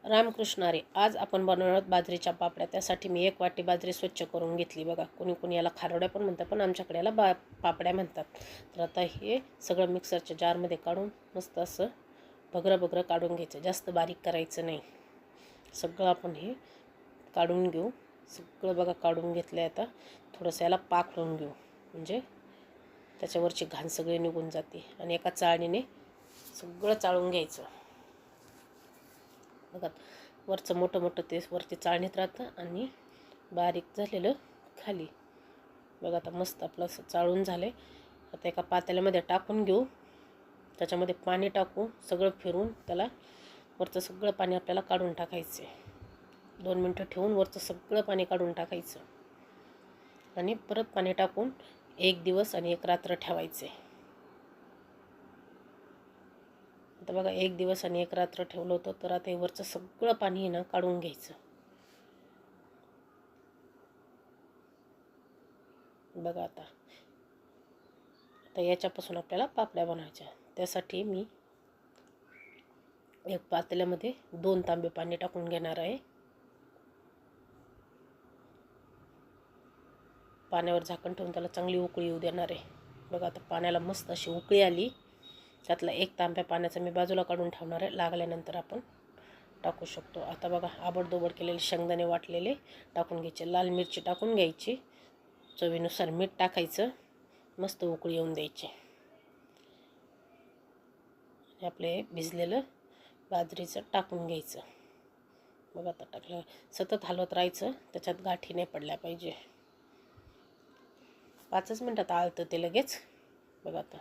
रामकृष्ण हरी. आज आपण बनवणार बाजरीच्या पापड्या. त्यासाठी मी 1 वाटी बाजरी स्वच्छ करून घेतली. बघा, कोणी कोणी याला खारोड्या पण म्हणतात, पण आमच्याकडे याला पापड्या म्हणतात. तर आता हे सगळं मिक्सरच्या जारमध्ये काढून मस्त असं भगरं काढून घ्यायचं. जास्त बारीक करायचं नाही. सगळं आपण हे काढून घेऊ. सगळं बघा काढून घेतलं. आता थोडंसं याला पाकडून घेऊ, म्हणजे त्याच्यावरची घाण सगळी निघून जाते. आणि एका चाळणीने सगळं चाळून घ्यायचं. बघा, वरचं मोठं ते वरती चाळणीत राहतं आणि बारीक झालेलं खाली. बघा, आता मस्त आपलं असं चाळून झाले. आता एका पातेल्यामध्ये टाकून घेऊ. त्याच्यामध्ये पाणी टाकू. सगळं फिरून त्याला वरचं सगळं पाणी आपल्याला काढून टाकायचं. 2 मिनटं ठेवून वरचं सगळं पाणी काढून टाकायचं आणि परत पाणी टाकून 1 दिवस आणि 1 रात्र ठेवायचे. आता बघा, 1 दिवस आणि 1 रात्र ठेवलं होतं. तर आता वरचं सगळं पाणी ना काढून घ्यायचं. बघा, आता याच्यापासून आपल्याला पापड्या बनवायच्या. त्यासाठी मी एक पातेल्यामध्ये 2 तांबे पाणी टाकून घेणार आहे. पाण्यावर झाकण ठेवून त्याला चांगली उकळी येऊ देणार आहे. बघा, आता पाण्याला मस्त अशी उकळी आली. त्यातला 1 तांब्या पाण्याचा मी बाजूला काढून ठेवणार आहे. लागल्यानंतर आपण टाकू शकतो. आता बघा, आबडधोबड केलेले शेंगदाणे वाटलेले टाकून घ्यायचे. लाल मिरची टाकून घ्यायची. चवीनुसार मीठ टाकायचं. मस्त उकळी येऊन द्यायची. आपले भिजलेलं बाजरीचं टाकून घ्यायचं. बघा, आता टाकलं. सतत हलवत राहायचं. त्याच्यात गाठी नाही पडल्या पाहिजे. 5च मिनटात आळतं ते लगेच. बघा, आता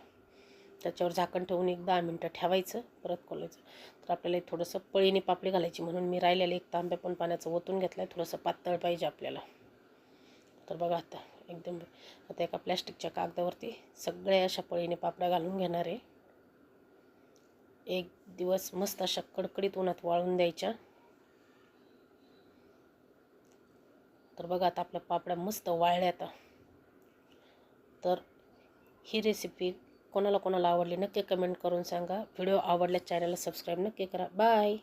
त्याच्यावर झाकण ठेवून 10 मिनटं ठेवायचं. परत खोलायचं. तर आपल्याला थोडंसं पळीने पापडी घालायची, म्हणून मी राहिलेलं 1 तांब्या पण पाण्याचं ओतून घेतलं आहे. थोडंसं पातळ पाहिजे आपल्याला. तर बघा, आता एकदम आता एका प्लॅस्टिकच्या कागदावरती सगळ्या अशा पळीने पापड्या घालून घेणार आहे. 1 दिवस मस्त अशा कडकडीत उन्हात वाळून द्यायच्या. तर बघा, आता आपल्या पापड्या मस्त वाळल्या. आता तर ही रेसिपी कोणाला आवडली नक्की कमेंट करून सांगा. व्हिडिओ आवडल्यास चॅनलला सबस्क्राईब नक्की करा. बाय.